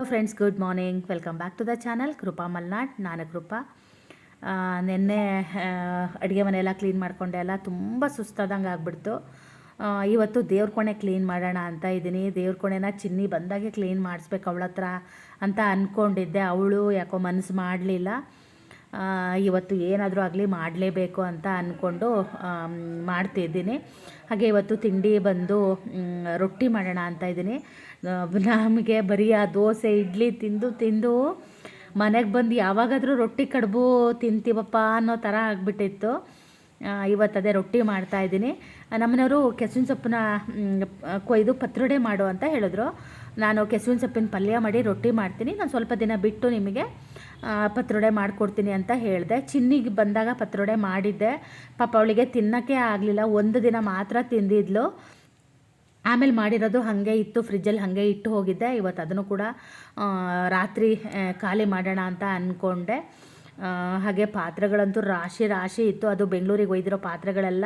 Friends, good morning. Welcome back to the channel Krupa Malnad. ನಾನು ಕೃಪಾ. ನಿನ್ನೆ ಅಡುಗೆ ಮನೆಯೆಲ್ಲ ಕ್ಲೀನ್ ಮಾಡಿಕೊಂಡೆ, ಎಲ್ಲ ತುಂಬ ಸುಸ್ತಾದಂಗೆ ಆಗಿಬಿಡ್ತು. ಇವತ್ತು ದೇವ್ರ ಕೋಣೆ ಕ್ಲೀನ್ ಮಾಡೋಣ ಅಂತ ಇದ್ದೀನಿ. ದೇವ್ರ ಕೋಣೆನ ಚಿನ್ನಿ ಬಂದಾಗೆ ಕ್ಲೀನ್ ಮಾಡಿಸ್ಬೇಕು ಅವಳ ಹತ್ರ ಅಂತ ಅಂದ್ಕೊಂಡಿದ್ದೆ. ಅವಳು ಯಾಕೋ ಮನಸ್ಸು ಮಾಡಲಿಲ್ಲ. ಇವತ್ತು ಏನಾದರೂ ಆಗಲಿ ಮಾಡಲೇಬೇಕು ಅಂತ ಅಂದ್ಕೊಂಡು ಮಾಡ್ತಿದ್ದೀನಿ. ಹಾಗೆ ಇವತ್ತು ತಿಂಡಿ ಬಂದು ರೊಟ್ಟಿ ಮಾಡೋಣ ಅಂತ ಇದ್ದೀನಿ. ನಮಗೆ ಬರೀ ಆ ದೋಸೆ ಇಡ್ಲಿ ತಿಂದು ಮನೆಗೆ ಬಂದು ಯಾವಾಗಾದರೂ ರೊಟ್ಟಿ ಕಡುಬು ತಿಂತೀವಪ್ಪ ಅನ್ನೋ ಥರ ಆಗಿಬಿಟ್ಟಿತ್ತು. ಇವತ್ತು ಅದೇ ರೊಟ್ಟಿ ಮಾಡ್ತಾಯಿದ್ದೀನಿ. ನಮ್ಮನೆಯವರು ಕೆಸುವಿನ ಸೊಪ್ಪನ್ನ ಕೊಯ್ದು ಪತ್ರೊಡೆ ಮಾಡು ಅಂತ ಹೇಳಿದ್ರು. ನಾನು ಕೆಸುವಿನ ಸೊಪ್ಪಿನ ಪಲ್ಯ ಮಾಡಿ ರೊಟ್ಟಿ ಮಾಡ್ತೀನಿ. ನಾನು ಸ್ವಲ್ಪ ದಿನ ಬಿಟ್ಟು ನಿಮಗೆ ಪತ್ರೊಡೆ ಮಾಡಿಕೊಡ್ತೀನಿ ಅಂತ ಹೇಳಿದೆ. ಚಿನ್ನಿಗೆ ಬಂದಾಗ ಪತ್ರೊಡೆ ಮಾಡಿದ್ದೆ. ಪಾಪ ಅವಳಿಗೆ ತಿನ್ನೋಕ್ಕೆ ಆಗಲಿಲ್ಲ, ಒಂದು ದಿನ ಮಾತ್ರ ತಿಂದಿದ್ಲು. ಆಮೇಲೆ ಮಾಡಿರೋದು ಹಾಗೆ ಇತ್ತು, ಫ್ರಿಜ್ಜಲ್ಲಿ ಹಾಗೆ ಇಟ್ಟು ಹೋಗಿದ್ದೆ. ಇವತ್ತು ಅದನ್ನು ಕೂಡ ರಾತ್ರಿ ಖಾಲಿ ಮಾಡೋಣ ಅಂತ ಅಂದ್ಕೊಂಡೆ. ಹಾಗೆ ಪಾತ್ರೆಗಳಂತೂ ರಾಶಿ ಇತ್ತು. ಅದು ಬೆಂಗಳೂರಿಗೆ ಒಯ್ದಿರೋ ಪಾತ್ರೆಗಳೆಲ್ಲ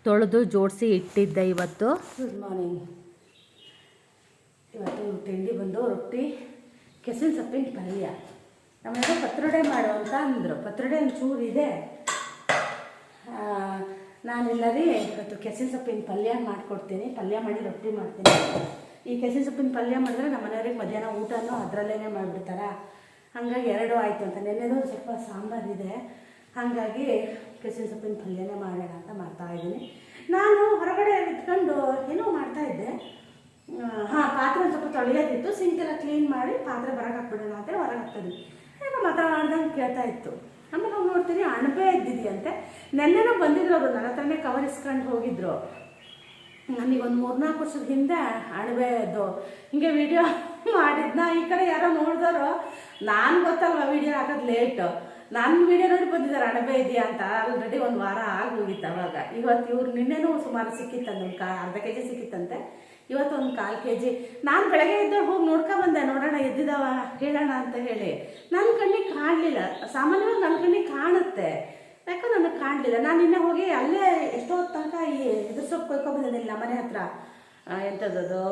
ತೊಳೆದು ಜೋಡಿಸಿ ಇಟ್ಟಿದ್ದೆ ಇವತ್ತು. Good morning. ಇವತ್ತು ತಿಂಡಿ ಬಂದು ರೊಟ್ಟಿ, ಕೆಸುವಿನ ಸೊಪ್ಪಿನ ಪಲ್ಯ. ನಮ್ಮನೆಲ್ಲ ಪತ್ರೊಡೆ ಮಾಡು ಅಂತ ಅಂದರು. ಪತ್ರೊಡೆ ಒಂಚೂರು ಇದೆ. ನಾನೆಲ್ಲರಿ ಇವತ್ತು ಕೆಸುವಿನ ಸೊಪ್ಪಿನ ಪಲ್ಯ ಮಾಡಿಕೊಡ್ತೀನಿ. ಪಲ್ಯ ಮಾಡಿ ರೊಟ್ಟಿ ಮಾಡ್ತೀನಿ. ಈ ಕೆಸುವಿನ ಸೊಪ್ಪಿನ ಪಲ್ಯ ಮಾಡಿದ್ರೆ ನಮ್ಮ ಮನೆಯವ್ರಿಗೆ ಮಧ್ಯಾಹ್ನ ಊಟನೂ ಅದರಲ್ಲೇ ಮಾಡಿಬಿಡ್ತಾರೆ. ಹಾಗಾಗಿ ಎರಡು ಆಯಿತು ಅಂತ. ನೆನ್ನೆದು ಸ್ವಲ್ಪ ಸಾಂಬಾರಿದೆ, ಹಾಗಾಗಿ ಕೆಸುವಿನ ಸೊಪ್ಪಿನ ಪಲ್ಯನೇ ಮಾಡೋಣ ಅಂತ ಮಾಡ್ತಾಯಿದ್ದೀನಿ. ನಾನು ಹೊರಗಡೆ ಇಟ್ಕೊಂಡು ಏನೋ ಮಾಡ್ತಾಯಿದ್ದೆ. ಪಾತ್ರೆ ಸ್ವಲ್ಪ ತೊಳೆಯೋದಿತ್ತು, ಸಿಂಕೆಲ್ಲ ಕ್ಲೀನ್ ಮಾಡಿ ಪಾತ್ರೆ ಹೊರಗೆ ಹಾಕ್ಬಿಡೋಣ ಅಂತ ಹೊರಗೆ ಹಾಕ್ತಿದ್ವಿ. ಏನೋ ಮಾತಾಡ್ದಂಗೆ ಕೇಳ್ತಾ ಇತ್ತು. ಆಮೇಲೆ ಹೋಗಿ ನೋಡ್ತೀನಿ ಅಣಬೆ ಇದ್ದಿದೆಯಂತೆ. ನೆನ್ನೆನೂ ಬಂದಿದ್ರು ಅವರು, ನನ್ನ ಹತ್ರನೇ ಕವರ್ ಇಸ್ಕೊಂಡು ಹೋಗಿದ್ರು. ನನಗೊಂದು 3-4 ವರ್ಷದ ಹಿಂದೆ ಅಣಬೆದು ಹಿಂಗೆ ವಿಡಿಯೋ ಮಾಡಿದ್ನ. ಈ ಕಡೆ ಯಾರೋ ನೋಡಿದವರು, ನಾನು ಗೊತ್ತಲ್ವ ವಿಡಿಯೋ ಹಾಕೋದು ಲೇಟು, ನನ್ನ ವಿಡಿಯೋ ನೋಡಿ ಬಂದಿದ್ದಾರೆ ಅಣಬೆ ಇದೆಯಾ ಅಂತ. ಆಲ್ರೆಡಿ 1 ವಾರ ಆಗೋಗಿತ್ತು ಅವಾಗ. ಇವತ್ತು ಇವ್ರು ನಿನ್ನೆನೂ ಸುಮಾರು ಸಿಕ್ಕಿತ್ತಂತೆ, ಒಂದು ಅರ್ಧ ಕೆಜಿ ಸಿಕ್ಕಿತ್ತಂತೆ. ಇವತ್ತು ಒಂದು 1/4 ಕೆಜಿ. ನಾನು ಬೆಳಗ್ಗೆ ಎದ್ದು ಹೋಗಿ ನೋಡ್ಕೊಂಬಂದೆ, ನೋಡೋಣ ಎದ್ದಿದ್ದಾವ ಹೇಳೋಣ ಅಂತ ಹೇಳಿ. ನನ್ನ ಕಣ್ಣಿಗೆ ಕಾಣಲಿಲ್ಲ. ಸಾಮಾನ್ಯವಾಗಿ ನನ್ನ ಕಣ್ಣಿಗೆ ಕಾಣುತ್ತೆ, ಯಾಕೋ ನನಗೆ ಕಾಣಲಿಲ್ಲ. ನಾನು ಇನ್ನೇ ಹೋಗಿ ಅಲ್ಲೇ ಎಷ್ಟೋ ತನಕ ಈ ಇದ್ರ ಸೊಪ್ಪು ಕೊಯ್ಕೊಂಬಂದಿಲ್ಲ ಮನೆ ಹತ್ರ. ಎಂಥದ್ದು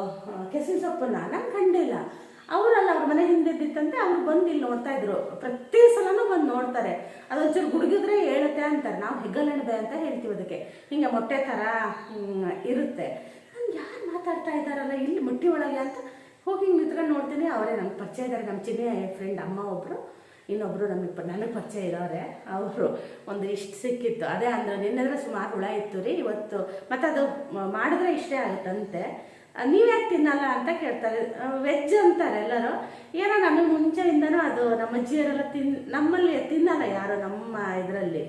ಕೆಸುವಿನ ಸೊಪ್ಪನ್ನ ನಾನು ಕಂಡಿಲ್ಲ. ಅವರಲ್ಲ, ಅವ್ರ ಮನೆ ಹಿಂದಿದ್ದಿತ್ತಂತೆ. ಅವ್ರು ಬಂದು ಇಲ್ಲಿ ನೋಡ್ತಾಯಿದ್ರು. ಪ್ರತಿ ಸಲನೂ ಬಂದು ನೋಡ್ತಾರೆ. ಅದೊಂಚೂರು ಗುಡುಗಿದ್ರೆ ಹೇಳುತ್ತೆ ಅಂತಾರೆ. ನಾವು ಹೆಗ್ಗಲಣಬೆ ಅಂತ ಹೇಳ್ತೀವಿ ಅದಕ್ಕೆ. ಹಿಂಗೆ ಮೊಟ್ಟೆ ಥರ ಇರುತ್ತೆ. ನಾನು ಯಾರು ಮಾತಾಡ್ತಾ ಇದ್ದಾರಲ್ಲ ಇಲ್ಲಿ ಮುಟ್ಟಿ ಒಳಗೆ ಅಂತ ಹೋಗಿ ಹಿಂಗೆ ನಿಂತ್ಕೊಂಡು ನೋಡ್ತೀನಿ. ಅವರೇ ನಮ್ಗೆ ಪರಿಚಯ ಇದ್ದಾರೆ. ನಮ್ಮ ಚಿನ್ನಿ ಫ್ರೆಂಡ್ ಅಮ್ಮ ಒಬ್ಬರು, ಇನ್ನೊಬ್ಬರು ನನಗೆ ಪರಿಚಯ ಇರೋರೆ. ಅವರು ಒಂದು ಇಷ್ಟು ಸಿಕ್ಕಿತ್ತು. ಅದೇ ಅಂದ್ರೆ ನಿನ್ನೆದ್ರೆ ಸುಮಾರು ಹುಳ ಇತ್ತು ರೀ ಇವತ್ತು. ಮತ್ತು ಅದು ಮಾಡಿದ್ರೆ ಇಷ್ಟೇ ಆಗುತ್ತಂತೆ. ನೀವ್ಯಾಕೆ ತಿನ್ನಲ್ಲ ಅಂತ ಕೇಳ್ತಾರೆ. ವೆಜ್ ಅಂತಾರೆ ಎಲ್ಲರೂ. ಏನೋ ನಮಗೆ ಮುಂಚೆಯಿಂದನೂ ಅದು ನಮ್ಮ ಅಜ್ಜಿಯರೆಲ್ಲ ನಮ್ಮಲ್ಲಿ ತಿನ್ನಲ್ಲ ಯಾರು ನಮ್ಮ ಇದರಲ್ಲಿ.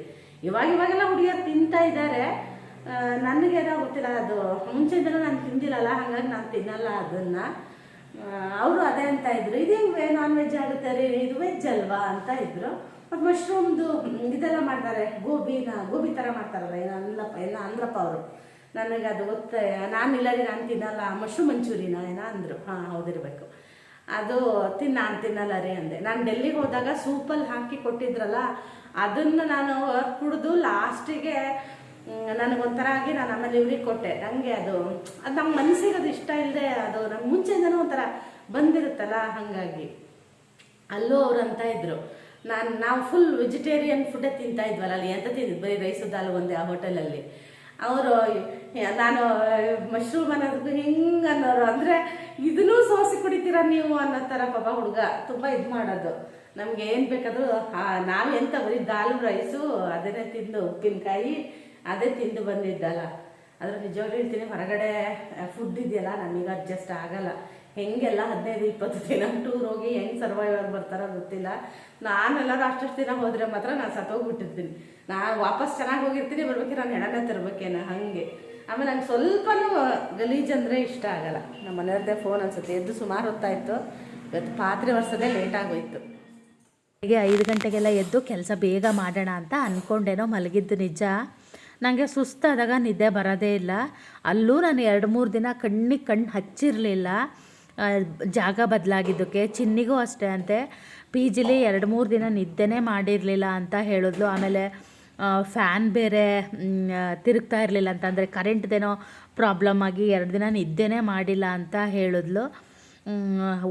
ಇವಾಗೆಲ್ಲ ಹುಡುಗಿಯರು ತಿಂತಾ ಇದ್ದಾರೆ. ನನಗೇನೋ ಗೊತ್ತಿಲ್ಲ, ಅದು ಮುಂಚೆಯಿಂದನೂ ನಾನು ತಿಂದಿಲ್ಲಲ್ಲ, ಹಾಗಾಗಿ ನಾನು ತಿನ್ನಲ್ಲ ಅದನ್ನು. ಅವರು ಅದೇ ಅಂತ ಇದ್ರು, ಇದು ಹೆಂಗೆ ನಾನ್ ವೆಜ್ ಆಗುತ್ತೆ ರೀ, ಇದು ವೆಜ್ ಅಲ್ವಾ ಅಂತ ಇದ್ರು. ಮತ್ತು ಮಶ್ರೂಮ್ದು ಇದೆಲ್ಲ ಮಾಡ್ತಾರೆ, ಗೋಬಿ ಥರ ಮಾಡ್ತಾರಲ್ಲ, ಏನೋ ಅಂದ್ರಪ್ಪ ಅವರು. ನನಗೆ ಅದು ಗೊತ್ತ, ನಾನಿಲ್ಲ ರೀ, ನಾನು ತಿನ್ನಲ್ಲ. ಮಶ್ರೂಮ್ ಮಂಚೂರಿನ ಏನೋ ಅಂದರು. ಹೌದಿರ್ಬೇಕು. ಅದು ತಿನ್ನಲ್ಲ ರೀ ಅಂದೆ. ನಾನು ಡೆಲ್ಲಿಗೆ ಹೋದಾಗ ಸೂಪಲ್ಲಿ ಹಾಕಿ ಕೊಟ್ಟಿದ್ರಲ್ಲ, ಅದನ್ನು ನಾನು ಕುಡಿದು ಲಾಸ್ಟಿಗೆ ನನಗೊಂಥರ ಆಗಿ ನಾನು ಆಮೇಲೆ ಇವ್ರಿಗೆ ಕೊಟ್ಟೆ. ನನಗೆ ಅದು ನಮ್ಮ ಮನಸ್ಸಿಗೆ ಅದು ಇಷ್ಟ ಇಲ್ಲದೆ, ಅದು ನಮ್ಮ ಮುಂಚೆಯಿಂದನೂ ಒಂಥರ ಬಂದಿರುತ್ತಲ್ಲ, ಹಾಗಾಗಿ. ಅಲ್ಲೂ ಅವ್ರು ಅಂತ ಇದ್ರು, ನಾವು ಫುಲ್ ವೆಜಿಟೇರಿಯನ್ ಫುಡ್ಡೇ ತಿಂತಾ ಇದ್ವಲ್ಲ ಅಲ್ಲಿ. ಎಂತ ತಿಂದಿದ್ದು ಬರೀ ರೈಸು ದಾಲ್ ಒಂದೇ ಆ ಹೋಟೆಲಲ್ಲಿ. ಅವರು ನಾನು ಮಶ್ರೂಮ್ ಅನ್ನೋದಕ್ಕೂ ಹಿಂಗೆ ಅನ್ನೋರು. ಅಂದರೆ ಇದನ್ನೂ ಸೋಸಿ ಕುಡಿತೀರ ನೀವು ಅನ್ನೋ ಥರ. ಪಾಪ ಹುಡುಗ ತುಂಬ ಇದು ಮಾಡೋದು. ನಮ್ಗೆ ಏನು ಬೇಕಾದರೂ ನಾವೆಂತ ಬರೀ ದಾಲ್ ರೈಸು ಅದನ್ನೇ ತಿಂದು, ಉಪ್ಪಿನಕಾಯಿ ಅದೇ ತಿಂದು ಬಂದಿದ್ದಲ್ಲ. ಅದ್ರ ನಿಜವಾಗ್ಲೂ ಹೇಳ್ತೀನಿ, ಹೊರಗಡೆ ಫುಡ್ ಇದೆಯಲ್ಲ ನಮಗೆ ಅಡ್ಜಸ್ಟ್ ಆಗಲ್ಲ. ಹೆಂಗೆಲ್ಲ 15-20 ದಿನ ಟೂರ್ ಹೋಗಿ ಹೆಂಗೆ ಸರ್ವೈವರ್ ಬರ್ತಾರೋ ಗೊತ್ತಿಲ್ಲ. ನಾನೆಲ್ಲರೂ ಅಷ್ಟು ದಿನ ಹೋದರೆ ಮಾತ್ರ ನಾನು ಸತ್ತೋಗ್ಬಿಟ್ಟಿರ್ತೀನಿ. ನಾನು ವಾಪಸ್ ಚೆನ್ನಾಗಿ ಹೋಗಿರ್ತೀನಿ, ಬರ್ಬೇಕೆ ನಾನು ಹೆಣನೇ ತರ್ಬೇಕೇನ ಹಾಗೆ. ಆಮೇಲೆ ನಂಗೆ ಸ್ವಲ್ಪನೂ ಗಲೀಜು ಅಂದರೆ ಇಷ್ಟ ಆಗಲ್ಲ. ನಮ್ಮ ಮನೆಯವ್ರದ್ದೇ ಫೋನ್ ಅನ್ಸುತ್ತೆ. ಎದ್ದು ಸುಮಾರು ಹೊತ್ತಾಯಿತು. ಇವತ್ತು ಪಾತ್ರೆ ಒರೆಸೋದೇ ಲೇಟಾಗೋಯ್ತು. ಹೀಗೆ 5 ಗಂಟೆಗೆಲ್ಲ ಎದ್ದು ಕೆಲಸ ಬೇಗ ಮಾಡೋಣ ಅಂತ ಅಂದ್ಕೊಂಡೇನೋ ಮಲಗಿದ್ದು ನಿಜ. ನನಗೆ ಸುಸ್ತಾದಾಗ ನಿದ್ದೆ ಬರೋದೇ ಇಲ್ಲ. ಅಲ್ಲೂ ನಾನು 2-3 ದಿನ ಕಣ್ಣು ಹಚ್ಚಿರಲಿಲ್ಲ, ಜಾಗ ಬದಲಾಗಿದ್ದಕ್ಕೆ. ಚಿನ್ನಿಗೂ ಅಷ್ಟೇ ಅಂತೆ, ಪಿ ಜಿಲಿ 2-3 ದಿನ ನಿದ್ದೆನೇ ಮಾಡಿರಲಿಲ್ಲ ಅಂತ ಹೇಳಿದ್ಲು. ಆಮೇಲೆ ಫ್ಯಾನ್ ಬೇರೆ ತಿರುಗ್ತಾ ಇರಲಿಲ್ಲ ಅಂತ, ಅಂದರೆ ಕರೆಂಟ್ದೇನೋ ಪ್ರಾಬ್ಲಮ್ ಆಗಿ 2 ದಿನ ನಿದ್ದೆನೇ ಮಾಡಿಲ್ಲ ಅಂತ ಹೇಳಿದ್ಲು.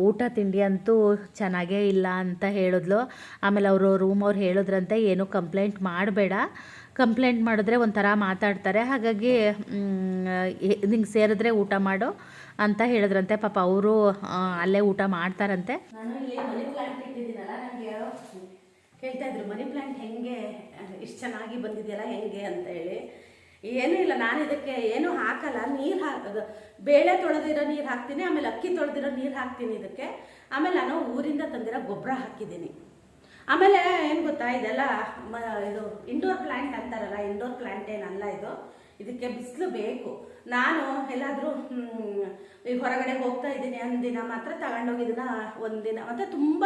ಊಟ ತಿಂಡಿ ಅಂತೂ ಚೆನ್ನಾಗೇ ಇಲ್ಲ ಅಂತ ಹೇಳಿದ್ಲು. ಆಮೇಲೆ ಅವರು ರೂಮವ್ರು ಹೇಳಿದ್ರಂತೆ ಏನು ಕಂಪ್ಲೇಂಟ್ ಮಾಡಬೇಡ, ಕಂಪ್ಲೇಂಟ್ ಮಾಡಿದ್ರೆ ಒಂಥರ ಮಾತಾಡ್ತಾರೆ, ಹಾಗಾಗಿ ನಿಂಗೆ ಸೇರಿದ್ರೆ ಊಟ ಮಾಡು ಅಂತ ಹೇಳಿದ್ರಂತೆ. ಪಾಪ ಅವರು ಅಲ್ಲೇ ಊಟ ಮಾಡ್ತಾರಂತೆ. ನಾನು ಇಲ್ಲಿ ಮನಿ ಪ್ಲಾಂಟ್ ಇಟ್ಟಿದ್ದೀನಲ್ಲ, ನನಗೆ ಯಾರೋ ಕೇಳ್ತಾ ಇದ್ರು ಮನಿ ಪ್ಲಾಂಟ್ ಹೆಂಗೆ ಇಷ್ಟು ಚೆನ್ನಾಗಿ ಬಂದಿದೆಯಲ್ಲ ಹೆಂಗೆ ಅಂತ ಹೇಳಿ. ಏನೂ ಇಲ್ಲ, ನಾನು ಇದಕ್ಕೆ ಏನೂ ಹಾಕಲ್ಲ, ನೀರು ಹಾಕೋದು, ಬೇಳೆ ತೊಳೆದಿರೋ ನೀರು ಹಾಕ್ತೀನಿ, ಆಮೇಲೆ ಅಕ್ಕಿ ತೊಳೆದಿರೋ ನೀರು ಹಾಕ್ತೀನಿ ಇದಕ್ಕೆ. ಆಮೇಲೆ ನಾನು ಊರಿಂದ ತಂದಿರೋ ಗೊಬ್ಬರ ಹಾಕಿದ್ದೀನಿ. ಆಮೇಲೆ ಏನು ಗೊತ್ತಾ, ಇದೆಲ್ಲ ಇದು ಇಂಡೋರ್ ಪ್ಲ್ಯಾಂಟ್ ಅಂತಾರಲ್ಲ, ಇಂಡೋರ್ ಪ್ಲ್ಯಾಂಟ್ ಏನಲ್ಲ ಇದು, ಇದಕ್ಕೆ ಬಿಸಿಲು ಬೇಕು. ನಾನು ಎಲ್ಲಾದರೂ ಈಗ ಹೊರಗಡೆ ಹೋಗ್ತಾ ಇದ್ದೀನಿ ಅಂದಿನ ಮಾತ್ರ ತಗೊಂಡೋಗಿದ್ದನ್ನ ಒಂದಿನ, ಮತ್ತು ತುಂಬ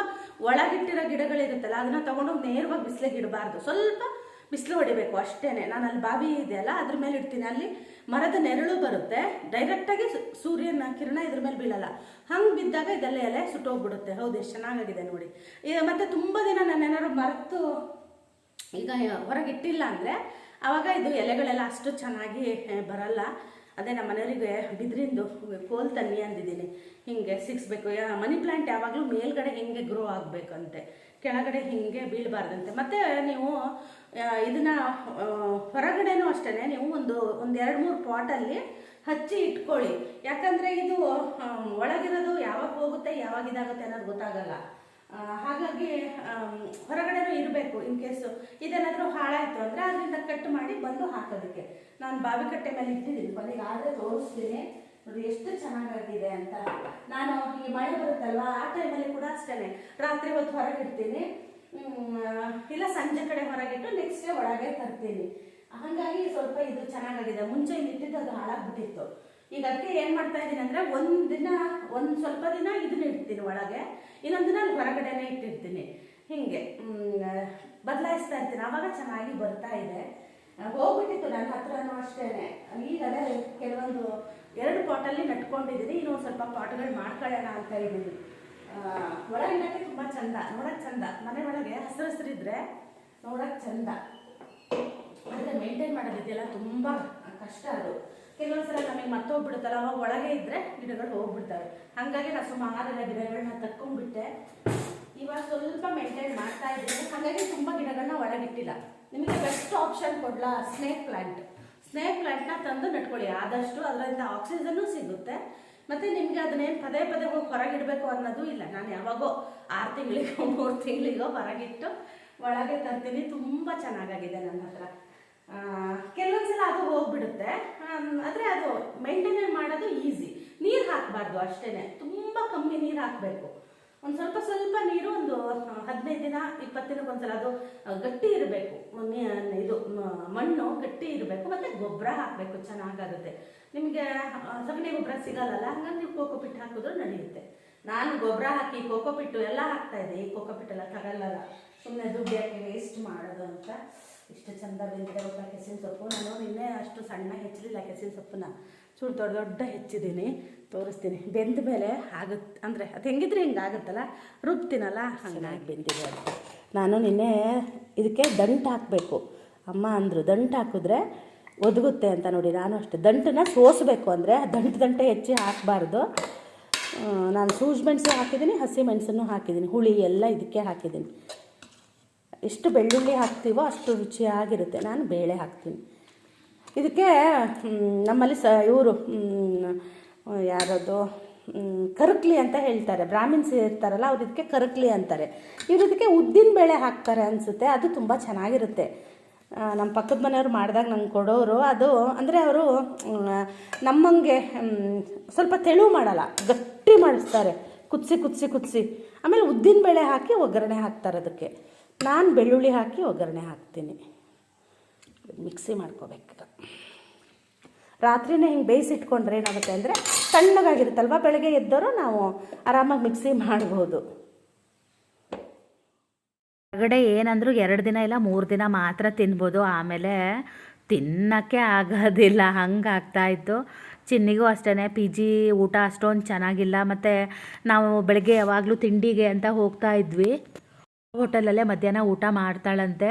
ಒಳಗಿಟ್ಟಿರೋ ಗಿಡಗಳಿರುತ್ತಲ್ಲ ಅದನ್ನು ತೊಗೊಂಡೋಗಿ ನೇರವಾಗಿ ಬಿಸಿಲಿಗೆ ಇಡಬಾರ್ದು, ಸ್ವಲ್ಪ ಬಿಸಿಲು ಹೊಡಿಬೇಕು ಅಷ್ಟೇ. ನಾನು ಅಲ್ಲಿ ಬಾವಿ ಇದೆಯಲ್ಲ ಅದ್ರ ಮೇಲೆ ಇಡ್ತೀನಿ, ಅಲ್ಲಿ ಮರದ ನೆರಳು ಬರುತ್ತೆ, ಡೈರೆಕ್ಟಾಗಿ ಸೂರ್ಯನ ಕಿರಣ ಇದ್ರ ಮೇಲೆ ಬೀಳಲ್ಲ. ಹಂಗೆ ಬಿದ್ದಾಗ ಇದೆಲ್ಲ ಎಲೆ ಸುಟ್ಟೋಗ್ಬಿಡುತ್ತೆ. ಹೌದು, ಎಷ್ಟು ಚೆನ್ನಾಗಿದೆ ನೋಡಿ. ಈಗ ಮತ್ತು ತುಂಬ ದಿನ ನಾನು ಏನಾದ್ರು ಮರೆತು ಈಗ ಹೊರಗಿಟ್ಟಿಲ್ಲ ಅಂದರೆ ಆವಾಗ ಇದು ಎಲೆಗಳೆಲ್ಲ ಅಷ್ಟು ಚೆನ್ನಾಗಿ ಬರಲ್ಲ. ಅದೇ ನಮ್ಮ ಮನೆಯವರಿಗೆ ಬಿದ್ರಿಂದು ಕೋಲ್ ತನ್ನಿ ಅಂದಿದ್ದೀನಿ, ಹಿಂಗೆ ಸಿಕ್ಸ್ಬೇಕು. ಮನಿ ಪ್ಲ್ಯಾಂಟ್ ಯಾವಾಗಲೂ ಮೇಲ್ಗಡೆ ಹಿಂಗೆ ಗ್ರೋ ಆಗಬೇಕಂತೆ, ಕೆಳಗಡೆ ಹಿಂಗೆ ಬೀಳಬಾರ್ದಂತೆ. ಮತ್ತು ನೀವು ಇದನ್ನು ಹೊರಗಡೆನೂ ಅಷ್ಟೇ ನೀವು ಒಂದು 2-3 ಪಾಟಲ್ಲಿ ಹಚ್ಚಿ ಇಟ್ಕೊಳ್ಳಿ. ಯಾಕಂದರೆ ಇದು ಒಳಗಿರೋದು ಯಾವಾಗ ಹೋಗುತ್ತೆ ಯಾವಾಗ ಇದಾಗುತ್ತೆ ಅನ್ನೋದು ಗೊತ್ತಾಗಲ್ಲ. ಹಾಗಾಗಿ ಹೊರಗಡೆನೂ ಇರಬೇಕು. ಇನ್ ಕೇಸು ಇದೇನಾದರೂ ಹಾಳಾಯಿತು ಅಂದರೆ ಅದರಿಂದ ಕಟ್ ಮಾಡಿ ಬಂದು ಹಾಕೋದಕ್ಕೆ. ನಾನು ಬಾವಿ ಕಟ್ಟೆ ಮೇಲೆ ಇಟ್ಟಿದ್ದೀನಿ, ಕೊನೆಗೆ ಆದರೆ ತೋರಿಸ್ತೀನಿ ನೋಡಿ ಎಷ್ಟು ಚೆನ್ನಾಗಾಗಿದೆ ಅಂತ. ನಾನು ಈ ಮಳೆ ಬರುತ್ತಲ್ವ ಆ ಟೈಮಲ್ಲಿ ಕೂಡ ಅಷ್ಟೇ, ರಾತ್ರಿ ಹೊತ್ತು ಹೊರಗಿಡ್ತೀನಿ, ಇಲ್ಲ ಸಂಜೆ ಕಡೆ ಹೊರಗಿಟ್ಟು ನೆಕ್ಸ್ಟ್ ಡೇ ಒಳಗೆ ತರ್ತೀನಿ. ಹಾಗಾಗಿ ಸ್ವಲ್ಪ ಇದು ಚೆನ್ನಾಗಾಗಿದೆ. ಮುಂಚೆ ಇಟ್ಟಿದ್ದು ಅದು ಹಾಳಾಗ್ಬಿಟ್ಟಿತ್ತು. ಈಗ ಅದಕ್ಕೆ ಏನು ಮಾಡ್ತಾ ಇದ್ದೀನಿ ಅಂದರೆ ಒಂದು ಸ್ವಲ್ಪ ದಿನ ಇದನ್ನ ಇಡ್ತೀನಿ ಒಳಗೆ, ಇನ್ನೊಂದು ದಿನ ಅಲ್ಲಿ ಹೊರಗಡೆನೇ ಇಟ್ಟಿರ್ತೀನಿ. ಹೀಗೆ ಬದಲಾಯಿಸ್ತಾ ಇರ್ತೀನಿ, ಆವಾಗ ಚೆನ್ನಾಗಿ ಬರ್ತಾ ಇದೆ. ಹೋಗ್ಬಿಟ್ಟಿತ್ತು ನನ್ನ ಹತ್ರನೂ ಅಷ್ಟೇ. ಈಗ ಅದೇ ಕೆಲವೊಂದು 2 ಪಾಟಲ್ಲಿ ನಟ್ಕೊಂಡಿದ್ದೀನಿ, ಇನ್ನೊಂದು ಸ್ವಲ್ಪ ಪಾಟ್ಗಳು ಮಾಡ್ಕೊಳ್ಳೋಣ ಅಂತ ಇದ್ದೀನಿ. ಒಳಗಿನಕ್ಕೆ ತುಂಬ ಚಂದ, ನೋಡೋಕ್ಕೆ ಚಂದ. ಮನೆ ಒಳಗೆ ಹಸಿರಿದ್ರೆ ನೋಡೋಕ್ಕೆ ಚಂದ, ಆದರೆ ಮೇಂಟೈನ್ ಮಾಡೋದಿದೆಯಲ್ಲ ತುಂಬ ಕಷ್ಟ. ಅದು ಕೆಲವೊಂದ್ಸಲ ನಮಗೆ ಮರ್ತೋಗ್ಬಿಡುತ್ತಲ್ಲ, ಅವಾಗ ಒಳಗೆ ಇದ್ದರೆ ಗಿಡಗಳು ಹೋಗ್ಬಿಡ್ತವೆ. ಹಾಗಾಗಿ ನಾನು ಸುಮಾರೆಲ್ಲ ಗಿಡಗಳನ್ನ ತಕ್ಕೊಂಡ್ಬಿಟ್ಟೆ. ಇವಾಗ ಸ್ವಲ್ಪ ಮೇಂಟೈನ್ ಮಾಡ್ತಾ ಇದ್ದೀನಿ, ಹಾಗಾಗಿ ತುಂಬ ಗಿಡಗಳನ್ನ ಒಳಗಿಟ್ಟಿಲ್ಲ. ನಿಮಗೆ ಬೆಸ್ಟ್ ಆಪ್ಷನ್ ಕೊಡಲಾ, ಸ್ನೇಕ್ ಪ್ಲ್ಯಾಂಟ್ನ ತಂದು ನಟ್ಕೊಳ್ಳಿ. ಆದಷ್ಟು ಅದರಿಂದ ಆಕ್ಸಿಜನ್ನು ಸಿಗುತ್ತೆ, ಮತ್ತು ನಿಮಗೆ ಅದನ್ನೇನು ಪದೇ ಹೋಗಿ ಹೊರಗಿಡಬೇಕು ಅನ್ನೋದು ಇಲ್ಲ. ನಾನು ಯಾವಾಗೋ 6 ತಿಂಗಳಿಗೋ 3 ತಿಂಗಳಿಗೋ ಹೊರಗಿಟ್ಟು ಒಳಗೆ ತರ್ತೀನಿ. ತುಂಬ ಚೆನ್ನಾಗಾಗಿದೆ ನನ್ನ ಹತ್ರ. ಕೆಲವೊಂದ್ಸಲ ಅದು ಹೋಗ್ಬಿಡುತ್ತೆ, ಆದರೆ ಅದು ಮೇಂಟೈನ್ ಮಾಡೋದು ಈಸಿ. ನೀರು ಹಾಕಬಾರ್ದು ಅಷ್ಟೇ, ತುಂಬ ಕಮ್ಮಿ ನೀರು ಹಾಕಬೇಕು. ಒಂದು ಸ್ವಲ್ಪ ನೀರು, ಒಂದು 15 ದಿನ 20 ದಿನಕ್ಕೊಂದ್ಸಲ. ಅದು ಗಟ್ಟಿ ಇರಬೇಕು, ಇದು ಮಣ್ಣು ಗಟ್ಟಿ ಇರಬೇಕು, ಮತ್ತು ಗೊಬ್ಬರ ಹಾಕಬೇಕು, ಚೆನ್ನಾಗಾಗುತ್ತೆ. ನಿಮಗೆ ಸಗಣಿ ಗೊಬ್ಬರ ಸಿಗಲ್ಲ, ಹಂಗಾಗಿ ನೀವು ಕೋಕೋಪಿಟ್ ಹಾಕಿದ್ರು ನಡೆಯುತ್ತೆ. ನಾನು ಗೊಬ್ಬರ ಹಾಕಿ ಕೋಕೋಪಿಟ್ಟು ಎಲ್ಲ ಹಾಕ್ತಾಯಿದ್ದೆ, ಈ ಕೋಕೋಪಿಟ್ಟೆಲ್ಲ ತಗೊಳ್ಳಲ್ಲ, ಸುಮ್ಮನೆ ದುಡ್ಡು ಯಾಕೆ ವೇಸ್ಟ್ ಮಾಡೋದು ಅಂತ. ಇಷ್ಟು ಚಂದ ಬೆಂದಿದೆ ಗೊತ್ತಾ ಕೆಸಿನ ಸೊಪ್ಪು. ನಾನು ನಿನ್ನೆ ಅಷ್ಟು ಸಣ್ಣ ಹೆಚ್ಚಲಿಲ್ಲ ಕೆಸಿನ ಸೊಪ್ಪನ್ನ, ಚೂರು ದೊಡ್ಡ ಹೆಚ್ಚಿದ್ದೀನಿ, ತೋರಿಸ್ತೀನಿ. ಬೆಂದ ಮೇಲೆ ಆಗುತ್ತೆ ಅಂದರೆ ಅದು ಹೆಂಗಿದ್ರೆ ಹಿಂಗೆ ಆಗುತ್ತಲ್ಲ, ರುಬ್ತೀನಲ್ಲ ಹಂಗಾಗಿ ಬೆಂದಿದೆ ಅದು. ನಾನು ನಿನ್ನೆ ಇದಕ್ಕೆ ದಂಟು ಹಾಕಬೇಕು ಅಮ್ಮ ಅಂದರು, ದಂಟು ಹಾಕಿದ್ರೆ ಒದಗುತ್ತೆ ಅಂತ. ನೋಡಿ ನಾನು ಅಷ್ಟೇ ದಂಟನ್ನ ಸೋಸಬೇಕು, ಅಂದರೆ ದಂಟೆ ಹೆಚ್ಚಿ ಹಾಕಬಾರ್ದು. ನಾನು ಸೂಜಿ ಮೆಣಸು ಹಾಕಿದ್ದೀನಿ, ಹಸಿ ಮೆಣಸನ್ನು ಹಾಕಿದ್ದೀನಿ, ಹುಳಿ ಎಲ್ಲ ಇದಕ್ಕೆ ಹಾಕಿದ್ದೀನಿ. ಎಷ್ಟು ಬೆಳ್ಳುಳ್ಳಿ ಹಾಕ್ತೀವೋ ಅಷ್ಟು ರುಚಿಯಾಗಿರುತ್ತೆ. ನಾನು ಬೇಳೆ ಹಾಕ್ತೀನಿ ಇದಕ್ಕೆ. ನಮ್ಮಲ್ಲಿ ಇವರು ಯಾರದು ಕರಕ್ಲಿ ಅಂತ ಹೇಳ್ತಾರೆ, ಬ್ರಾಹ್ಮಿನ್ಸ್ ಇರ್ತಾರಲ್ಲ ಅವ್ರು ಇದಕ್ಕೆ ಕರಕ್ಲಿ ಅಂತಾರೆ. ಇವ್ರು ಇದಕ್ಕೆ ಉದ್ದಿನ ಬೇಳೆ ಹಾಕ್ತಾರೆ ಅನಿಸುತ್ತೆ, ಅದು ತುಂಬ ಚೆನ್ನಾಗಿರುತ್ತೆ. ನಮ್ಮ ಪಕ್ಕದ ಮನೆಯವ್ರು ಮಾಡಿದಾಗ ನಂಗೆ ಕೊಡೋರು. ಅದು ಅಂದರೆ ಅವರು ನಮ್ಮಂಗೆ ಸ್ವಲ್ಪ ತೆಳು ಮಾಡಲ್ಲ, ಗಟ್ಟಿ ಮಾಡಿಸ್ತಾರೆ, ಕುದಿಸಿ ಆಮೇಲೆ ಉದ್ದಿನ ಬೇಳೆ ಹಾಕಿ ಒಗ್ಗರಣೆ ಹಾಕ್ತಾರೆ ಅದಕ್ಕೆ. ನಾನು ಬೆಳ್ಳುಳ್ಳಿ ಹಾಕಿ ಒಗ್ಗರಣೆ ಹಾಕ್ತೀನಿ. ಮಿಕ್ಸಿ ಮಾಡ್ಕೋಬೇಕು. ರಾತ್ರಿನೇ ಹಿಂಗೆ ಬೇಯಿಸಿಟ್ಕೊಂಡ್ರೆ ಏನಾಗುತ್ತೆ ಅಂದರೆ ತಣ್ಣಗಾಗಿರುತ್ತಲ್ವ, ಬೆಳಗ್ಗೆ ಎದ್ದವರು ನಾವು ಆರಾಮಾಗಿ ಮಿಕ್ಸಿ ಮಾಡ್ಬೋದು. ಹೊರಗಡೆ ಏನಂದರೂ 2 ದಿನ ಇಲ್ಲ 3 ದಿನ ಮಾತ್ರ ತಿನ್ಬೋದು, ಆಮೇಲೆ ತಿನ್ನೋಕ್ಕೆ ಆಗೋದಿಲ್ಲ, ಹಂಗೆ ಆಗ್ತಾಯಿತ್ತು. ಚಿನ್ನಿಗೂ ಅಷ್ಟೇ PG ಊಟ ಅಷ್ಟೊಂದು ಚೆನ್ನಾಗಿಲ್ಲ. ಮತ್ತು ನಾವು ಬೆಳಗ್ಗೆ ಯಾವಾಗಲೂ ತಿಂಡಿಗೆ ಅಂತ ಹೋಗ್ತಾ ಇದ್ವಿ, ಹೋಟೆಲಲ್ಲೇ ಮಧ್ಯಾಹ್ನ ಊಟ ಮಾಡ್ತಾಳಂತೆ.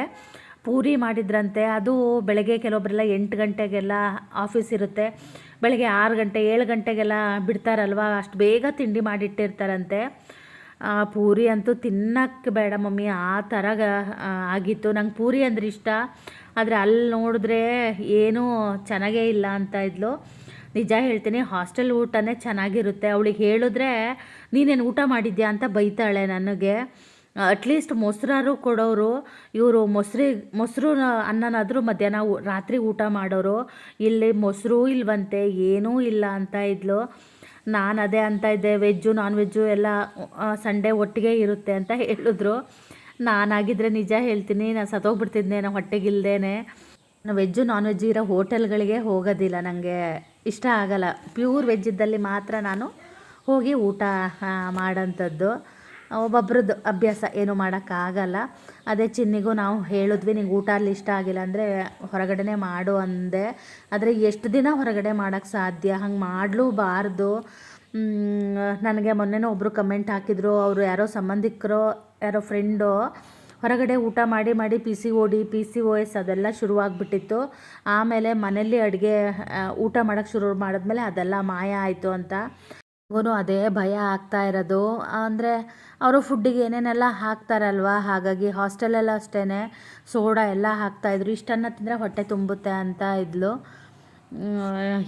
ಪೂರಿ ಮಾಡಿದ್ರಂತೆ. ಅದು ಬೆಳಗ್ಗೆ ಕೆಲವೊಬ್ಬರೆಲ್ಲ 8 ಗಂಟೆಗೆಲ್ಲ ಆಫೀಸ್ ಇರುತ್ತೆ, ಬೆಳಗ್ಗೆ 6 ಗಂಟೆ 7 ಗಂಟೆಗೆಲ್ಲ ಬಿಡ್ತಾರಲ್ವ, ಅಷ್ಟು ಬೇಗ ತಿಂಡಿ ಮಾಡಿಟ್ಟಿರ್ತಾರಂತೆ. ಪೂರಿ ಅಂತೂ ತಿನ್ನಕ್ಕೆ ಬೇಡ ಮಮ್ಮಿ, ಆ ಥರ ಆಗಿತ್ತು. ನಂಗೆ ಪೂರಿ ಅಂದ್ರೆ ಇಷ್ಟ, ಆದರೆ ಅಲ್ಲಿ ನೋಡಿದ್ರೆ ಏನೂ ಚೆನ್ನಾಗೇ ಇಲ್ಲ ಅಂತ ಇದ್ಲು. ನಿಜ ಹೇಳ್ತೀನಿ, ಹಾಸ್ಟೆಲ್ ಊಟನೇ ಚೆನ್ನಾಗಿರುತ್ತೆ. ಅವಳಿಗೆ ಹೇಳಿದ್ರೆ ನೀನೇನು ಊಟ ಮಾಡಿದ್ಯಾ ಅಂತ ಬೈತಾಳೆ ನನಗೆ. ಅಟ್ಲೀಸ್ಟ್ ಮೊಸರಾರು ಕೊಡೋರು, ಇವರು ಮೊಸರು ಅನ್ನನಾದರೂ ಮಧ್ಯಾಹ್ನ ರಾತ್ರಿ ಊಟ ಮಾಡೋರು. ಇಲ್ಲಿ ಮೊಸರು ಇಲ್ವಂತೆ, ಏನೂ ಇಲ್ಲ ಅಂತ ಇದ್ಲು. ನಾನು ಅದೇ ಅಂತ ಇದ್ದೆ, ವೆಜ್ಜು ನಾನ್ ವೆಜ್ಜು ಎಲ್ಲ ಸಂಡೇ ಒಟ್ಟಿಗೆ ಇರುತ್ತೆ ಅಂತ ಹೇಳಿದ್ರು. ನಾನಾಗಿದ್ದರೆ ನಿಜ ಹೇಳ್ತೀನಿ, ನಾನು ಸತ್ತೋಗ್ಬಿಡ್ತಿದ್ದೆ ನಾವು ಹೊಟ್ಟೆಗಿಲ್ದೇನೆ. ವೆಜ್ಜು ನಾನ್ ವೆಜ್ಜು ಇರೋ ಹೋಟೆಲ್ಗಳಿಗೆ ಹೋಗೋದಿಲ್ಲ, ನನಗೆ ಇಷ್ಟ ಆಗಲ್ಲ. ಪ್ಯೂರ್ ವೆಜ್ ಇದ್ದಲ್ಲಿ ಮಾತ್ರ ನಾನು ಹೋಗಿ ಊಟ ಮಾಡೋಂಥದ್ದು. ಒಬ್ಬೊಬ್ರದ್ದು ಅಭ್ಯಾಸ, ಏನು ಮಾಡೋಕ್ಕಾಗಲ್ಲ. ಅದೇ ಚಿನ್ನಿಗೂ ನಾವು ಹೇಳಿದ್ವಿ, ನಿಂಗೆ ಊಟ ಅಲ್ಲಿ ಇಷ್ಟ ಆಗಿಲ್ಲ ಅಂದರೆ ಹೊರಗಡೆ ಮಾಡು ಅಂದೆ. ಆದರೆ ಎಷ್ಟು ದಿನ ಹೊರಗಡೆ ಮಾಡೋಕ್ಕೆ ಸಾಧ್ಯ, ಹಂಗೆ ಮಾಡಲೂಬಾರ್ದು. ನನಗೆ ಮೊನ್ನೆನೂ ಒಬ್ಬರು ಕಮೆಂಟ್ ಹಾಕಿದ್ರು, ಅವರು ಯಾರೋ ಸಂಬಂಧಿಕರೋ ಯಾರೋ ಫ್ರೆಂಡೋ ಹೊರಗಡೆ ಊಟ ಮಾಡಿ ಮಾಡಿ PCOS ಅದೆಲ್ಲ ಶುರುವಾಗ್ಬಿಟ್ಟಿತ್ತು. ಆಮೇಲೆ ಮನೇಲಿ ಅಡುಗೆ ಊಟ ಮಾಡೋಕ್ಕೆ ಶುರು ಮಾಡಿದ್ಮೇಲೆ ಅದೆಲ್ಲ ಮಾಯ ಆಯಿತು ಅಂತ. ನನಗೂ ಅದೇ ಭಯ ಆಗ್ತಾ ಇರೋದು. ಅಂದರೆ ಅವರು ಫುಡ್ಡಿಗೆ ಏನೇನೆಲ್ಲ ಹಾಕ್ತಾರಲ್ವ, ಹಾಗಾಗಿ ಹಾಸ್ಟೆಲೆಲ್ಲ ಅಷ್ಟೇ ಸೋಡಾ ಎಲ್ಲ ಹಾಕ್ತಾಯಿದ್ರು. ಇಷ್ಟನ್ನು ತಿಂದರೆ ಹೊಟ್ಟೆ ತುಂಬುತ್ತೆ ಅಂತ ಇದ್ಲು.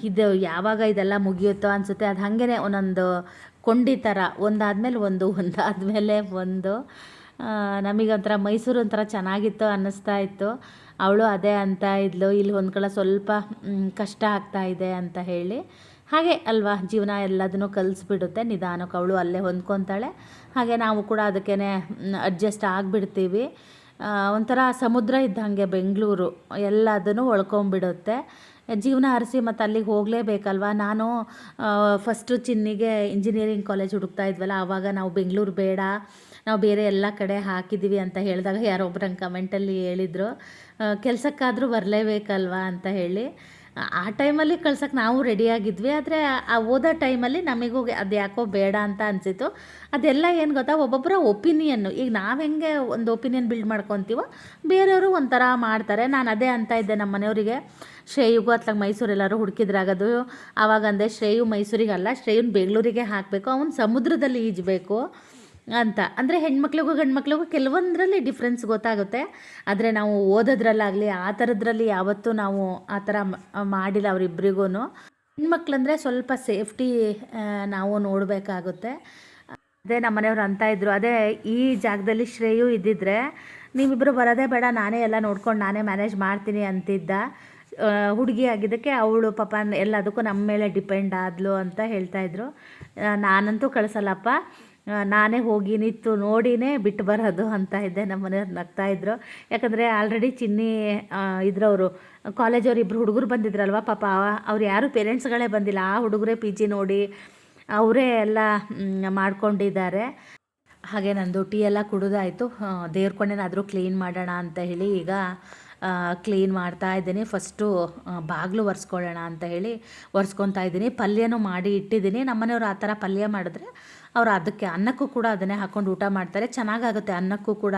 ಇದು ಯಾವಾಗ ಇದೆಲ್ಲ ಮುಗಿಯುತ್ತೋ ಅನಿಸುತ್ತೆ. ಅದು ಹಾಗೇ ಒಂದೊಂದು ಕೊಂಡಿ ಥರ, ಒಂದಾದ್ಮೇಲೆ ಒಂದು ನಮಗೊಂಥರ ಮೈಸೂರು ಒಂಥರ ಚೆನ್ನಾಗಿತ್ತು ಅನ್ನಿಸ್ತಾ ಇತ್ತು. ಅವಳು ಅದೇ ಅಂತ ಇದ್ಲು, ಇಲ್ಲಿ ಹೊಂದ್ಕೊಳ್ಳೋ ಸ್ವಲ್ಪ ಕಷ್ಟ ಆಗ್ತಾ ಇದೆ ಅಂತ ಹೇಳಿ. ಹಾಗೆ ಅಲ್ವಾ ಜೀವನ, ಎಲ್ಲದನ್ನೂ ಕಲಿಸ್ಬಿಡುತ್ತೆ. ನಿಧಾನಕ್ಕೆ ಅವಳು ಅಲ್ಲೇ ಹೊಂದ್ಕೊತಾಳೆ, ಹಾಗೆ ನಾವು ಕೂಡ ಅದಕ್ಕೇ ಅಡ್ಜಸ್ಟ್ ಆಗಿಬಿಡ್ತೀವಿ. ಒಂಥರ ಸಮುದ್ರ ಇದ್ದಂಗೆ ಬೆಂಗಳೂರು, ಎಲ್ಲದನ್ನು ಒಳ್ಕೊಂಬಿಡುತ್ತೆ. ಜೀವನ ಅರಸಿ ಮತ್ತು ಅಲ್ಲಿಗೆ ಹೋಗಲೇಬೇಕಲ್ವ. ನಾನು ಫಸ್ಟು ಚಿನ್ನಿಗೆ ಇಂಜಿನಿಯರಿಂಗ್ ಕಾಲೇಜ್ ಹುಡುಕ್ತಾ ಇದ್ವಲ್ಲ, ಆವಾಗ ನಾವು ಬೆಂಗಳೂರು ಬೇಡ, ನಾವು ಬೇರೆ ಎಲ್ಲ ಕಡೆ ಹಾಕಿದ್ದೀವಿ ಅಂತ ಹೇಳಿದಾಗ ಯಾರೊಬ್ಬರಂಗೆ ಕಮೆಂಟಲ್ಲಿ ಹೇಳಿದರು, ಕೆಲಸಕ್ಕಾದರೂ ಬರಲೇಬೇಕಲ್ವ ಅಂತ ಹೇಳಿ. ಆ ಟೈಮಲ್ಲಿ ಕಳ್ಸೋಕ್ಕೆ ನಾವು ರೆಡಿಯಾಗಿದ್ವಿ. ಆದರೆ ಆ ಓದೋ ಟೈಮಲ್ಲಿ ನಮಗೂ ಅದು ಯಾಕೋ ಬೇಡ ಅಂತ ಅನಿಸಿತು. ಅದೆಲ್ಲ ಏನು ಗೊತ್ತಾ, ಒಬ್ಬೊಬ್ಬರ ಒಪಿನಿಯನ್ನು. ಈಗ ನಾವು ಹೆಂಗೆ ಒಂದು ಒಪಿನಿಯನ್ ಬಿಲ್ಡ್ ಮಾಡ್ಕೊತೀವೋ ಬೇರೆಯವರು ಒಂಥರ ಮಾಡ್ತಾರೆ. ನಾನು ಅದೇ ಅಂತ ಇದ್ದೆ ನಮ್ಮ ಮನೆಯವರಿಗೆ, ಶ್ರೇಯುಗೂ ಅತ್ಲಾಗ ಮೈಸೂರು ಎಲ್ಲರೂ ಹುಡುಕಿದ್ರಾಗದು. ಆವಾಗ ಅಂದೆ ಶ್ರೇಯು ಮೈಸೂರಿಗಲ್ಲ, ಶ್ರೇಯುನ ಬೆಂಗಳೂರಿಗೆ ಹಾಕಬೇಕು, ಅವನು ಸಮುದ್ರದಲ್ಲಿ ಈಜಬೇಕು ಅಂತ. ಅಂದರೆ ಹೆಣ್ಮಕ್ಳಿಗೂ ಗಂಡ್ಮಕ್ಳಿಗೂ ಕೆಲವೊಂದರಲ್ಲಿ ಡಿಫ್ರೆನ್ಸ್ ಗೊತ್ತಾಗುತ್ತೆ. ಆದರೆ ನಾವು ಓದೋದ್ರಲ್ಲಾಗಲಿ ಆ ಥರದ್ರಲ್ಲಿ ಯಾವತ್ತೂ ನಾವು ಆ ಥರ ಮಾಡಿಲ್ಲ ಅವರಿಬ್ಬರಿಗೂ. ಹೆಣ್ಮಕ್ಳಂದರೆ ಸ್ವಲ್ಪ ಸೇಫ್ಟಿ ನಾವು ನೋಡಬೇಕಾಗುತ್ತೆ. ಅದೇ ನಮ್ಮ ಮನೆಯವ್ರು ಅಂತ ಇದ್ದರು, ಅದೇ ಈ ಜಾಗದಲ್ಲಿ ಶ್ರೇಯು ಇದ್ದಿದ್ರೆ ನೀವಿಬ್ಬರು ಬರೋದೇ ಬೇಡ, ನಾನೇ ಎಲ್ಲ ನೋಡ್ಕೊಂಡು ನಾನೇ ಮ್ಯಾನೇಜ್ ಮಾಡ್ತೀನಿ ಅಂತಿದ್ದ. ಹುಡುಗಿ ಆಗಿದ್ದಕ್ಕೆ ಅವಳು ಪಾಪ ಎಲ್ಲದಕ್ಕೂ ನಮ್ಮ ಮೇಲೆ ಡಿಪೆಂಡ್ ಆದಳು ಅಂತ ಹೇಳ್ತಾಯಿದ್ರು. ನಾನಂತೂ ಕಳಿಸಲ್ಲಪ್ಪ, ನಾನೇ ಹೋಗಿ ನಿಂತು ನೋಡಿನೇ ಬಿಟ್ಟು ಬರೋದು ಅಂತ ಇದ್ದೆ. ನಮ್ಮ ಮನೆಯವ್ರು ನಗ್ತಾಯಿದ್ರು. ಯಾಕಂದರೆ ಆಲ್ರೆಡಿ ಚಿನ್ನಿ ಇದ್ರವರು ಕಾಲೇಜವ್ರು ಇಬ್ಬರು ಹುಡುಗರು ಬಂದಿದ್ರಲ್ವ, ಪಾಪ ಅವ್ರು ಯಾರೂ ಪೇರೆಂಟ್ಸ್ಗಳೇ ಬಂದಿಲ್ಲ. ಆ ಹುಡುಗರೇ PG ನೋಡಿ ಅವರೇ ಎಲ್ಲ ಮಾಡ್ಕೊಂಡಿದ್ದಾರೆ. ಹಾಗೆ ನಂದು ಟೀ ಎಲ್ಲ ಕುಡಿದಾಯಿತು. ದೇವ್ರ ಕೊಂಡೇನಾದರೂ ಕ್ಲೀನ್ ಮಾಡೋಣ ಅಂತ ಹೇಳಿ ಈಗ ಕ್ಲೀನ್ ಮಾಡ್ತಾ ಇದ್ದೀನಿ. ಫಸ್ಟು ಬಾಗಿಲು ಒರೆಸ್ಕೊಳ್ಳೋಣ ಅಂತ ಹೇಳಿ ಒರೆಸ್ಕೊತಾ ಇದ್ದೀನಿ. ಪಲ್ಯನೂ ಮಾಡಿ ಇಟ್ಟಿದ್ದೀನಿ. ನಮ್ಮನೆಯವ್ರು ಆ ಥರ ಪಲ್ಯ ಮಾಡಿದ್ರೆ ಅವರು ಅದಕ್ಕೆ ಅನ್ನಕ್ಕೂ ಕೂಡ ಅದನ್ನೇ ಹಾಕ್ಕೊಂಡು ಊಟ ಮಾಡ್ತಾರೆ, ಚೆನ್ನಾಗಾಗುತ್ತೆ ಅನ್ನಕ್ಕೂ ಕೂಡ.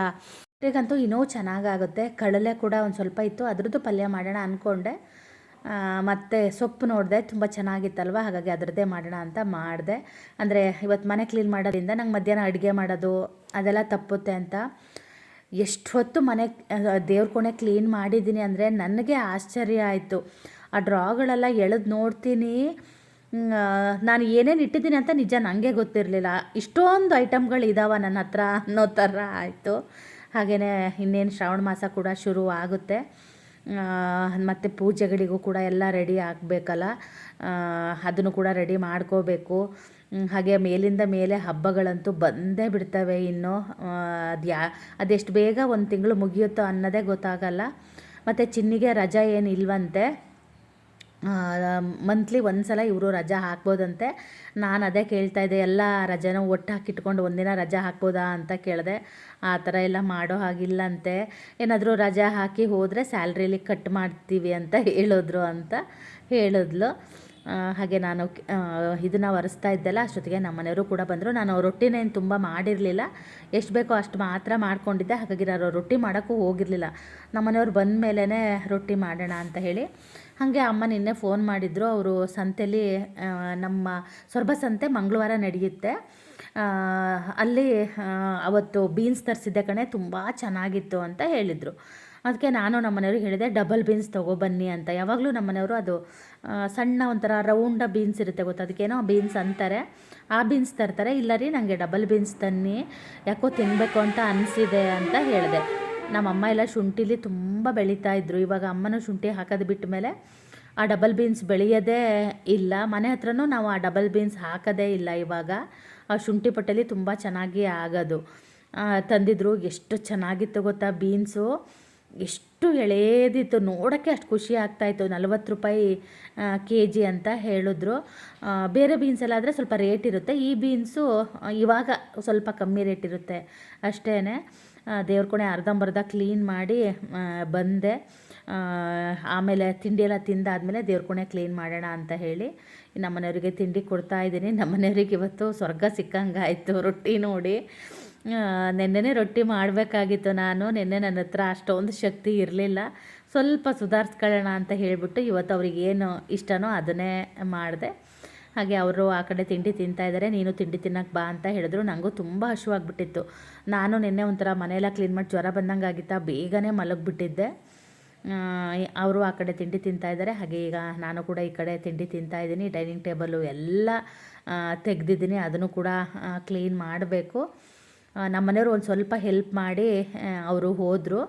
ಈಗಂತೂ ಇನ್ನೂ ಚೆನ್ನಾಗಾಗುತ್ತೆ. ಕಡಲೆ ಕೂಡ ಒಂದು ಸ್ವಲ್ಪ ಇತ್ತು, ಅದ್ರದ್ದು ಪಲ್ಯ ಮಾಡೋಣ ಅಂದ್ಕೊಂಡೆ. ಮತ್ತು ಸೊಪ್ಪು ನೋಡಿದೆ, ತುಂಬ ಚೆನ್ನಾಗಿತ್ತಲ್ವ, ಹಾಗಾಗಿ ಅದರದ್ದೇ ಮಾಡೋಣ ಅಂತ ಮಾಡಿದೆ. ಅಂದರೆ ಇವತ್ತು ಮನೆ ಕ್ಲೀನ್ ಮಾಡೋದ್ರಿಂದ ನಂಗೆ ಮಧ್ಯಾಹ್ನ ಅಡುಗೆ ಮಾಡೋದು ಅದೆಲ್ಲ ತಪ್ಪುತ್ತೆ ಅಂತ. ಎಷ್ಟು ಹೊತ್ತು ಮನೆ ದೇವ್ರ ಕೋಣೆ ಕ್ಲೀನ್ ಮಾಡಿದ್ದೀನಿ ಅಂದರೆ ನನಗೆ ಆಶ್ಚರ್ಯ ಆಯಿತು. ಆ ಡ್ರಾಗಳೆಲ್ಲ ಎಳೆದು ನೋಡ್ತೀನಿ, ನಾನು ಏನೇನು ಇಟ್ಟಿದ್ದೀನಿ ಅಂತ ನಿಜ ನನಗೆ ಗೊತ್ತಿರಲಿಲ್ಲ. ಇಷ್ಟೊಂದು ಐಟಮ್ಗಳು ಇದ್ದಾವೆ ನನ್ನ ಹತ್ರ ಅನ್ನೋ ಥರ ಆಯಿತು. ಹಾಗೆಯೇ ಇನ್ನೇನು ಶ್ರಾವಣ ಮಾಸ ಕೂಡ ಶುರು ಆಗುತ್ತೆ. ಮತ್ತು ಪೂಜೆಗಳಿಗೂ ಕೂಡ ಎಲ್ಲ ರೆಡಿ ಆಗಬೇಕಲ್ಲ, ಅದನ್ನು ಕೂಡ ರೆಡಿ ಮಾಡ್ಕೋಬೇಕು. ಹಾಗೆ ಮೇಲಿಂದ ಮೇಲೆ ಹಬ್ಬಗಳಂತೂ ಬಂದೇ ಬಿಡ್ತವೆ. ಇನ್ನು ಅದೆಷ್ಟು ಬೇಗ ಒಂದು ತಿಂಗಳು ಮುಗಿಯುತ್ತೋ ಅನ್ನೋದೇ ಗೊತ್ತಾಗಲ್ಲ. ಮತ್ತು ಚಿನ್ನಿಗೆ ರಜಾ ಏನು ಇಲ್ವಂತೆ, ಮಂತ್ಲಿ ಒಂದು ಸಲ ಇವರು ರಜಾ ಹಾಕ್ಬೋದಂತೆ. ನಾನು ಅದೇ ಕೇಳ್ತಾಯಿದ್ದೆ, ಎಲ್ಲ ರಜಾನೂ ಒಟ್ಟು ಹಾಕಿಟ್ಕೊಂಡು ಒಂದಿನ ರಜಾ ಹಾಕ್ಬೋದಾ ಅಂತ ಕೇಳಿದೆ. ಆ ಥರ ಎಲ್ಲ ಮಾಡೋ ಹಾಗಿಲ್ಲಂತೆ. ಏನಾದರೂ ರಜಾ ಹಾಕಿ ಹೋದರೆ ಸ್ಯಾಲ್ರಿಲಿ ಕಟ್ ಮಾಡ್ತೀವಿ ಅಂತ ಹೇಳಿದ್ರು ಅಂತ ಹೇಳಿದ್ಲು. ಹಾಗೆ ನಾನು ಇದನ್ನು ಒರೆಸ್ತಾ ಇದ್ದೆಲ್ಲ ಅಷ್ಟೊತ್ತಿಗೆ ನಮ್ಮ ಮನೆಯವರು ಕೂಡ ಬಂದರು. ನಾನು ರೊಟ್ಟಿನೇನು ತುಂಬ ಮಾಡಿರಲಿಲ್ಲ, ಎಷ್ಟು ಬೇಕೋ ಅಷ್ಟು ಮಾತ್ರ ಮಾಡ್ಕೊಂಡಿದ್ದೆ. ಹಾಗಾಗಿ ನಾನು ರೊಟ್ಟಿ ಮಾಡೋಕ್ಕೂ ಹೋಗಿರಲಿಲ್ಲ. ನಮ್ಮ ಮನೆಯವ್ರು ಬಂದ ಮೇಲೇ ರೊಟ್ಟಿ ಮಾಡೋಣ ಅಂತ ಹೇಳಿ. ಹಾಗೆ ಅಮ್ಮ ನಿನ್ನೆ ಫೋನ್ ಮಾಡಿದರು. ಅವರು ಸಂತೆಯಲ್ಲಿ ನಮ್ಮ ಸೊರಬ ಸಂತೆ ಮಂಗಳವಾರ ನಡೆಯುತ್ತೆ, ಅಲ್ಲಿ ಅವತ್ತು ಬೀನ್ಸ್ ತರಿಸಿದ್ದೆ ಕಣೆ, ತುಂಬ ಚೆನ್ನಾಗಿತ್ತು ಅಂತ ಹೇಳಿದರು. ಅದಕ್ಕೆ ನಾನು ನಮ್ಮ ಮನೆಯವ್ರಿಗೆ ಹೇಳಿದೆ ಡಬಲ್ ಬೀನ್ಸ್ ತೊಗೊಬನ್ನಿ ಅಂತ. ಯಾವಾಗಲೂ ನಮ್ಮ ಮನೆಯವರು ಅದು ಸಣ್ಣ ಒಂಥರ ರೌಂಡ ಬೀನ್ಸ್ ಇರುತ್ತೆ ಗೊತ್ತಾ, ಅದಕ್ಕೇನೋ ಬೀನ್ಸ್ ಅಂತಾರೆ, ಆ ಬೀನ್ಸ್ ತರ್ತಾರೆ. ಇಲ್ಲ ರೀ ನನಗೆ ಡಬಲ್ ಬೀನ್ಸ್ ತನ್ನಿ, ಯಾಕೋ ತಿನ್ನಬೇಕು ಅಂತ ಅನಿಸಿದೆ ಅಂತ ಹೇಳಿದೆ. ನಮ್ಮಮ್ಮ ಎಲ್ಲ ಶುಂಠಿಲಿ ತುಂಬ ಬೆಳೀತಾ ಇದ್ರು. ಇವಾಗ ಅಮ್ಮನೂ ಶುಂಠಿ ಹಾಕೋದು ಬಿಟ್ಟ ಮೇಲೆ ಆ ಡಬಲ್ ಬೀನ್ಸ್ ಬೆಳೆಯೋದೇ ಇಲ್ಲ. ಮನೆ ಹತ್ರನೂ ನಾವು ಆ ಡಬಲ್ ಬೀನ್ಸ್ ಹಾಕೋದೇ ಇಲ್ಲ ಇವಾಗ. ಆ ಶುಂಠಿ ಪಟ್ಟೆಲಿ ತುಂಬ ಚೆನ್ನಾಗಿ ಆಗೋದು. ತಂದಿದ್ರು, ಎಷ್ಟು ಚೆನ್ನಾಗಿತ್ತು ಗೊತ್ತಾ ಬೀನ್ಸು, ಎಷ್ಟು ಎಳೆದಿತ್ತು, ನೋಡೋಕ್ಕೆ ಅಷ್ಟು ಖುಷಿ ಆಗ್ತಾಯಿತ್ತು. 40 ರೂಪಾಯಿ kg ಅಂತ ಹೇಳಿದ್ರು. ಬೇರೆ ಬೀನ್ಸ್ ಎಲ್ಲ ಆದರೆ ಸ್ವಲ್ಪ ರೇಟ್ ಇರುತ್ತೆ, ಈ ಬೀನ್ಸು ಇವಾಗ ಸ್ವಲ್ಪ ಕಮ್ಮಿ ರೇಟ್ ಇರುತ್ತೆ ಅಷ್ಟೇ. ದೇವ್ರ ಕೋಣೆ ಅರ್ಧಂಬರ್ಧ ಕ್ಲೀನ್ ಮಾಡಿ ಬಂದೆ. ಆಮೇಲೆ ತಿಂಡಿ ಎಲ್ಲ ತಿಂದಾದಮೇಲೆ ದೇವ್ರ ಕೋಣೆ ಕ್ಲೀನ್ ಮಾಡೋಣ ಅಂತ ಹೇಳಿ ನಮ್ಮ ಮನೆಯವರಿಗೆ ತಿಂಡಿ ಕೊಡ್ತಾಯಿದ್ದೀನಿ. ನಮ್ಮ ಮನೆಯವ್ರಿಗೆ ಇವತ್ತು ಸ್ವರ್ಗ ಸಿಕ್ಕಂಗಾಯಿತು ರೊಟ್ಟಿ ನೋಡಿ. ನೆನ್ನೆನೇ ರೊಟ್ಟಿ ಮಾಡಬೇಕಾಗಿತ್ತು ನಾನು. ನೆನ್ನೆ ನನ್ನ ಹತ್ರ ಅಷ್ಟೊಂದು ಶಕ್ತಿ ಇರಲಿಲ್ಲ. ಸ್ವಲ್ಪ ಸುಧಾರಿಸ್ಕೊಳ್ಳೋಣ ಅಂತ ಹೇಳಿಬಿಟ್ಟು ಇವತ್ತು ಅವ್ರಿಗೇನು ಇಷ್ಟನೋ ಅದನ್ನೇ ಮಾಡಿದೆ. ಹಾಗೆ ಅವರು ಆ ಕಡೆ ತಿಂಡಿ ತಿಂತಾಯಿದ್ದಾರೆ. ನೀನು ತಿಂಡಿ ತಿನ್ನೋಕ್ಕೆ ಬಾ ಅಂತ ಹೇಳಿದ್ರು. ನನಗೂ ತುಂಬ ಹಸಿವಾಗ್ಬಿಟ್ಟಿತ್ತು. ನಾನು ನಿನ್ನೆ ಒಂಥರ ಮನೆಯೆಲ್ಲ ಕ್ಲೀನ್ ಮಾಡಿ ಜ್ವರ ಬಂದಂಗೆ ಆಗಿತ್ತಾ, ಬೇಗನೆ ಮಲಗಿಬಿಟ್ಟಿದ್ದೆ. ಅವರು ಆ ಕಡೆ ತಿಂಡಿ ತಿಂತಾಯಿದ್ದಾರೆ. ಹಾಗೆ ಈಗ ನಾನು ಕೂಡ ಈ ಕಡೆ ತಿಂಡಿ ತಿಂತಾಯಿದ್ದೀನಿ. ಡೈನಿಂಗ್ ಟೇಬಲು ಎಲ್ಲ ತೆಗೆದಿದ್ದೀನಿ, ಅದನ್ನು ಕೂಡ ಕ್ಲೀನ್ ಮಾಡಬೇಕು. ನಮ್ಮ ಮನೆಯವರು ಒಂದು ಸ್ವಲ್ಪ ಹೆಲ್ಪ್ ಮಾಡಿ ಅವರು ಹೋದರು.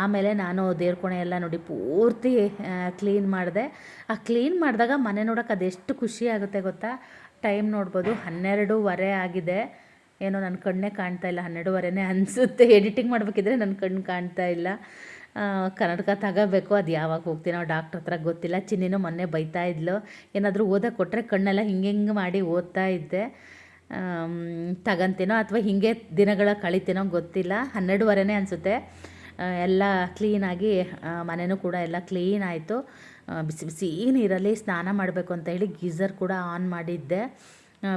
ಆಮೇಲೆ ನಾನು ದೇವ್ರ ಕೋಣೆ ಎಲ್ಲ ನೋಡಿ ಪೂರ್ತಿ ಕ್ಲೀನ್ ಮಾಡಿದೆ. ಆ ಕ್ಲೀನ್ ಮಾಡಿದಾಗ ಮನೆ ನೋಡೋಕೆ ಅದೆಷ್ಟು ಖುಷಿ ಆಗುತ್ತೆ ಗೊತ್ತಾ. ಟೈಮ್ ನೋಡ್ಬೋದು 12:15 ಆಗಿದೆ. ಏನೋ ನನ್ನ ಕಣ್ಣೇ ಕಾಣ್ತಾ ಇಲ್ಲ, 12:15 ಅನಿಸುತ್ತೆ. ಎಡಿಟಿಂಗ್ ಮಾಡಬೇಕಿದ್ರೆ ನನ್ನ ಕಣ್ಣು ಕಾಣ್ತಾ ಇಲ್ಲ. ಕನ್ನಡಕ ತಗೋಬೇಕು, ಅದು ಯಾವಾಗ ಹೋಗ್ತೀನೋ ಡಾಕ್ಟ್ರ್ ಹತ್ರ ಗೊತ್ತಿಲ್ಲ. ಚಿನ್ನಿನೂ ಮೊನ್ನೆ ಬೈತಾ ಇದ್ಲು, ಏನಾದರೂ ಓದಕ್ಕೆ ಕೊಟ್ಟರೆ ಕಣ್ಣೆಲ್ಲ ಹಿಂಗೆ ಮಾಡಿ ಓದ್ತಾ ಇದ್ದೆ. ತಗೊಂತೀನೋ ಅಥವಾ ಹೀಗೆ ದಿನಗಳ ಕಳಿತೀನೋ ಗೊತ್ತಿಲ್ಲ. 12:15 ಅನಿಸುತ್ತೆ. ಎಲ್ಲ ಕ್ಲೀನಾಗಿ ಮನೆಯೂ ಕೂಡ ಎಲ್ಲ ಕ್ಲೀನ್ ಆಯಿತು. ಬಿಸಿ ಬಿಸಿ ನೀರಲ್ಲಿ ಸ್ನಾನ ಮಾಡಬೇಕು ಅಂತ ಹೇಳಿ ಗೀಝರ್ ಕೂಡ ಆನ್ ಮಾಡಿದ್ದೆ.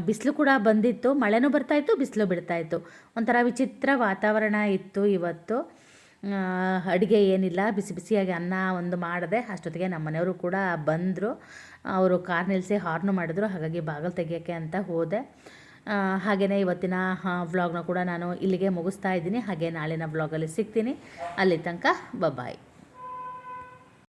ಬಿಸಿಲು ಕೂಡ ಬಂದಿತ್ತು, ಮಳೆನೂ ಬರ್ತಾಯಿತ್ತು, ಬಿಸಿಲು ಬಿಡ್ತಾಯಿತ್ತು. ಒಂಥರ ವಿಚಿತ್ರ ವಾತಾವರಣ ಇತ್ತು ಇವತ್ತು. ಅಡುಗೆ ಏನಿಲ್ಲ, ಬಿಸಿ ಬಿಸಿಯಾಗಿ ಅನ್ನ ಒಂದು ಮಾಡಿದೆ. ಅಷ್ಟೊತ್ತಿಗೆ ನಮ್ಮ ಮನೆಯವರು ಕೂಡ ಬಂದರು. ಅವರು ಕಾರ್ ನಿಲ್ಲಿಸಿ ಹಾರ್ನು ಮಾಡಿದ್ರು. ಹಾಗಾಗಿ ಬಾಗಿಲು ತೆಗಿಯೋಕ್ಕೆ ಅಂತ ಹೋದೆ. ಹಾಗೆಯೇ ಇವತ್ತಿನ ವ್ಲಾಗ್ನ ಕೂಡ ನಾನು ಇಲ್ಲಿಗೆ ಮುಗಿಸ್ತಾ ಇದ್ದೀನಿ. ಹಾಗೆ ನಾಳಿನ ವ್ಲಾಗಲ್ಲಿ ಸಿಗ್ತೀನಿ. ಅಲ್ಲಿ ತನಕ ಬಾಯ್.